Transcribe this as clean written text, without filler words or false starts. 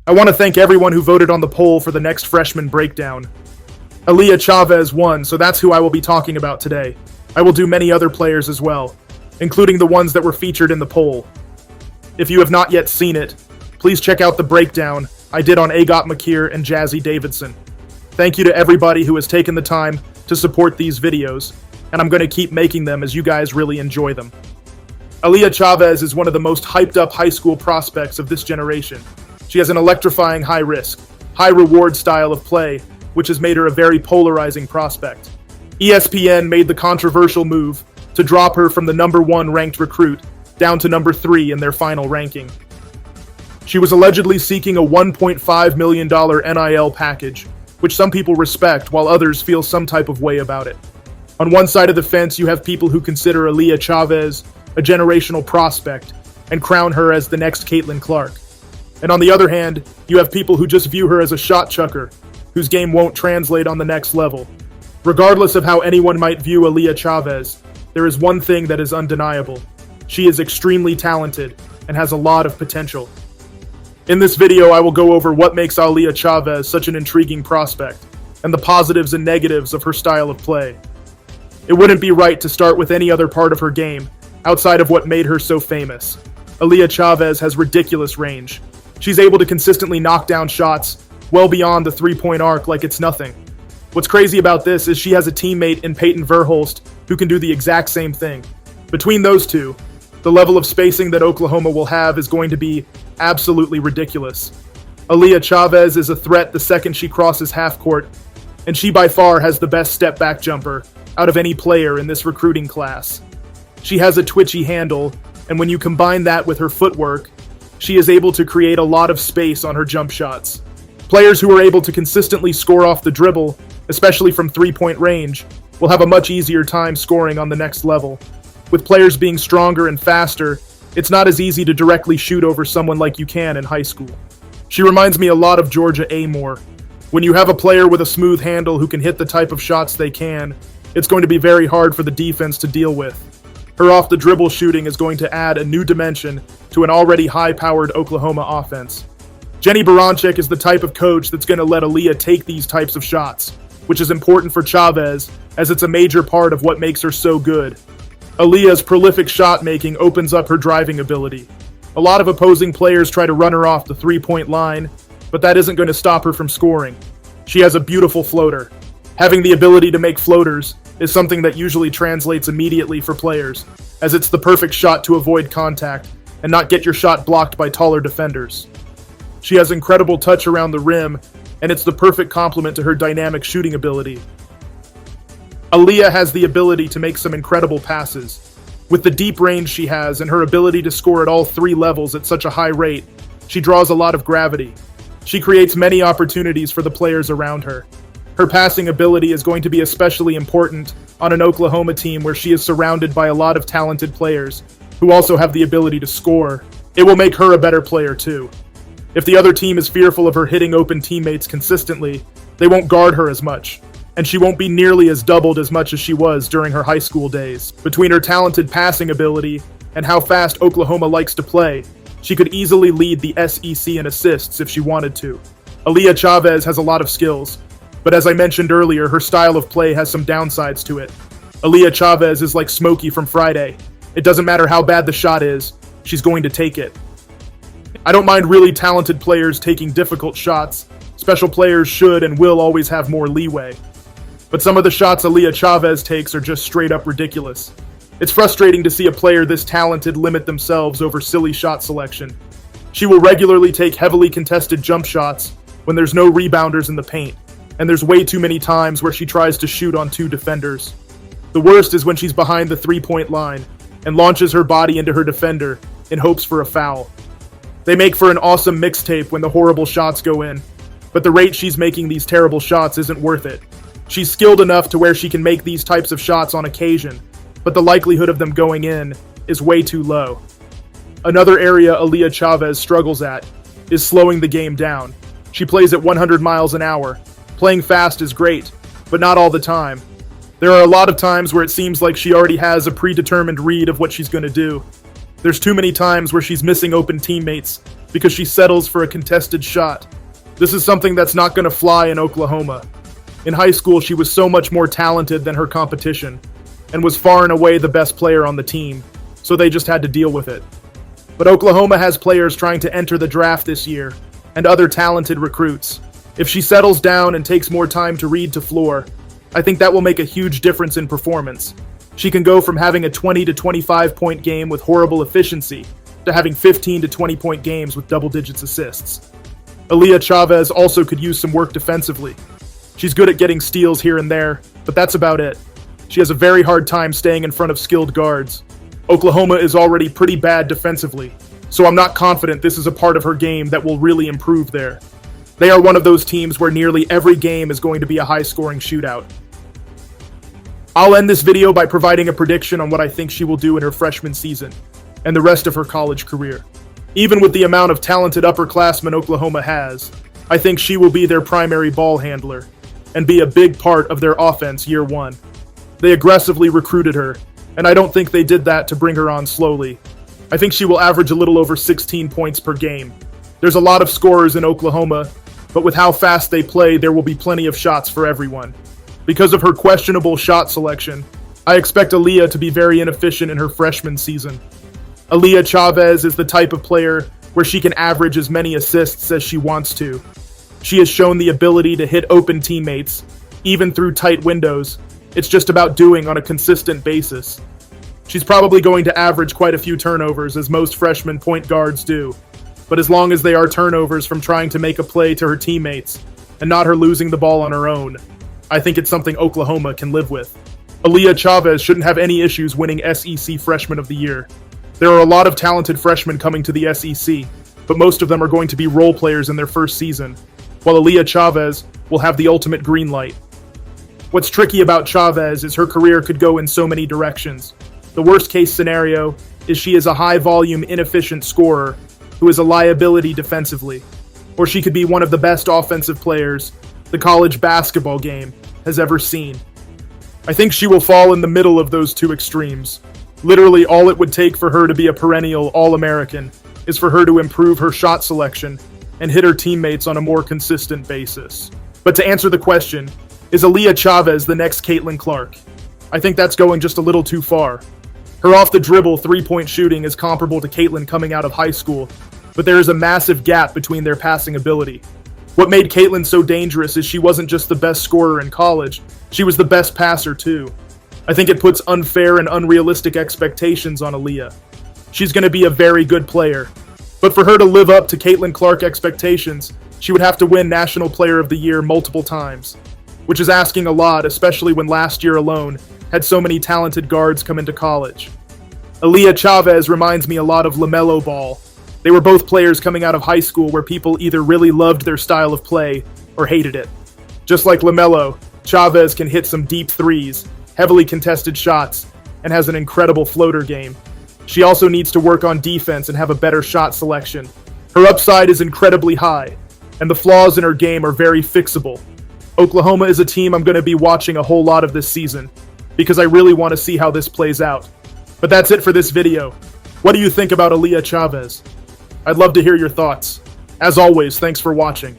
I want to thank everyone who voted on the poll for the next Freshman breakdown. Aaliyah Chavez won, so that's who I will be talking about today. I will do many other players as well, including the ones that were featured in the poll. If you have not yet seen it, please check out the breakdown I did on Agot McKeer and Jazzy Davidson. Thank you to everybody who has taken the time to support these videos, and I'm going to keep making them as you guys really enjoy them. Aaliyah Chavez is one of the most hyped up high school prospects of this generation. She has an electrifying high-risk, high-reward style of play, which has made her a very polarizing prospect. ESPN made the controversial move to drop her from the #1 ranked recruit down to #3 in their final ranking. She was allegedly seeking a $1.5 million NIL package, which some people respect while others feel some type of way about it. On one side of the fence, you have people who consider Aaliyah Chavez a generational prospect and crown her as the next Caitlin Clark. And on the other hand, you have people who just view her as a shot chucker, whose game won't translate on the next level. Regardless of how anyone might view Aaliyah Chavez, there is one thing that is undeniable. She is extremely talented and has a lot of potential. In this video, I will go over what makes Aaliyah Chavez such an intriguing prospect, and the positives and negatives of her style of play. It wouldn't be right to start with any other part of her game, outside of what made her so famous. Aaliyah Chavez has ridiculous range. She's able to consistently knock down shots well beyond the three-point arc like it's nothing. What's crazy about this is she has a teammate in Peyton Verhulst who can do the exact same thing. Between those two, the level of spacing that Oklahoma will have is going to be absolutely ridiculous. Aaliyah Chavez is a threat the second she crosses half court, and she by far has the best step-back jumper out of any player in this recruiting class. She has a twitchy handle, and when you combine that with her footwork, she is able to create a lot of space on her jump shots. Players who are able to consistently score off the dribble, especially from three-point range, will have a much easier time scoring on the next level. With players being stronger and faster, it's not as easy to directly shoot over someone like you can in high school. She reminds me a lot of Georgia Amore. When you have a player with a smooth handle who can hit the type of shots they can, it's going to be very hard for the defense to deal with. Her off-the-dribble shooting is going to add a new dimension to an already high-powered Oklahoma offense. Jenny Baranczyk is the type of coach that's going to let Aaliyah take these types of shots, which is important for Chavez as it's a major part of what makes her so good. Aaliyah's prolific shot-making opens up her driving ability. A lot of opposing players try to run her off the three-point line, but that isn't going to stop her from scoring. She has a beautiful floater. Having the ability to make floaters is something that usually translates immediately for players, as it's the perfect shot to avoid contact and not get your shot blocked by taller defenders. She has incredible touch around the rim, and it's the perfect complement to her dynamic shooting ability. Aaliyah has the ability to make some incredible passes. With the deep range she has and her ability to score at all three levels at such a high rate, she draws a lot of gravity. She creates many opportunities for the players around her. Her passing ability is going to be especially important on an Oklahoma team where she is surrounded by a lot of talented players who also have the ability to score. It will make her a better player too. If the other team is fearful of her hitting open teammates consistently, they won't guard her as much, and she won't be nearly as doubled as much as she was during her high school days. Between her talented passing ability and how fast Oklahoma likes to play, she could easily lead the SEC in assists if she wanted to. Aaliyah Chavez has a lot of skills, but as I mentioned earlier, her style of play has some downsides to it. Aaliyah Chavez is like Smokey from Friday. It doesn't matter how bad the shot is, she's going to take it. I don't mind really talented players taking difficult shots. Special players should and will always have more leeway. But some of the shots Aaliyah Chavez takes are just straight up ridiculous. It's frustrating to see a player this talented limit themselves over silly shot selection. She will regularly take heavily contested jump shots when there's no rebounders in the paint, and there's way too many times where she tries to shoot on two defenders. The worst is when she's behind the three-point line and launches her body into her defender in hopes for a foul. They make for an awesome mixtape when the horrible shots go in, but the rate she's making these terrible shots isn't worth it. She's skilled enough to where she can make these types of shots on occasion, but the likelihood of them going in is way too low. Another area Aaliyah Chavez struggles at is slowing the game down. She plays at 100 miles an hour. Playing fast is great, but not all the time. There are a lot of times where it seems like she already has a predetermined read of what she's going to do. There's too many times where she's missing open teammates because she settles for a contested shot. This is something that's not going to fly in Oklahoma. In high school, she was so much more talented than her competition, and was far and away the best player on the team, so they just had to deal with it. But Oklahoma has players trying to enter the draft this year, and other talented recruits. If she settles down and takes more time to read to floor, I think that will make a huge difference in performance. She can go from having a 20 to 25 point game with horrible efficiency to having 15 to 20 point games with double digits assists. Aaliyah Chavez also could use some work defensively. She's good at getting steals here and there, but that's about it. She has a very hard time staying in front of skilled guards. Oklahoma is already pretty bad defensively, so I'm not confident this is a part of her game that will really improve there. They are one of those teams where nearly every game is going to be a high-scoring shootout. I'll end this video by providing a prediction on what I think she will do in her freshman season and the rest of her college career. Even with the amount of talented upperclassmen Oklahoma has, I think she will be their primary ball handler and be a big part of their offense year one. They aggressively recruited her, and I don't think they did that to bring her on slowly. I think she will average a little over 16 points per game. There's a lot of scorers in Oklahoma, but with how fast they play, there will be plenty of shots for everyone. Because of her questionable shot selection, I expect Aaliyah to be very inefficient in her freshman season. Aaliyah Chavez is the type of player where she can average as many assists as she wants to. She has shown the ability to hit open teammates, even through tight windows. It's just about doing on a consistent basis. She's probably going to average quite a few turnovers, as most freshman point guards do. But as long as they are turnovers from trying to make a play to her teammates, and not her losing the ball on her own, I think it's something Oklahoma can live with. Aaliyah Chavez shouldn't have any issues winning SEC Freshman of the Year. There are a lot of talented freshmen coming to the SEC, but most of them are going to be role players in their first season, while Aaliyah Chavez will have the ultimate green light. What's tricky about Chavez is her career could go in so many directions. The worst case scenario is she is a high-volume, inefficient scorer who is a liability defensively, or she could be one of the best offensive players the college basketball game has ever seen. I think she will fall in the middle of those two extremes. Literally, all it would take for her to be a perennial All-American is for her to improve her shot selection and hit her teammates on a more consistent basis. But to answer the question, is Aaliyah Chavez the next Caitlin Clark? I think that's going just a little too far. Her off-the-dribble three-point shooting is comparable to Caitlin coming out of high school, but there is a massive gap between their passing ability. What made Caitlin so dangerous is she wasn't just the best scorer in college, she was the best passer too. I think it puts unfair and unrealistic expectations on Aaliyah. She's going to be a very good player, but for her to live up to Caitlin Clark expectations, she would have to win National Player of the Year multiple times, which is asking a lot, especially when last year alone had so many talented guards come into college. Aaliyah Chavez reminds me a lot of LaMelo Ball. They were both players coming out of high school where people either really loved their style of play or hated it. Just like LaMelo, Chavez can hit some deep threes, heavily contested shots, and has an incredible floater game. She also needs to work on defense and have a better shot selection. Her upside is incredibly high, and the flaws in her game are very fixable. Oklahoma is a team I'm going to be watching a whole lot of this season, because I really want to see how this plays out. But that's it for this video. What do you think about Aaliyah Chavez? I'd love to hear your thoughts. As always, thanks for watching.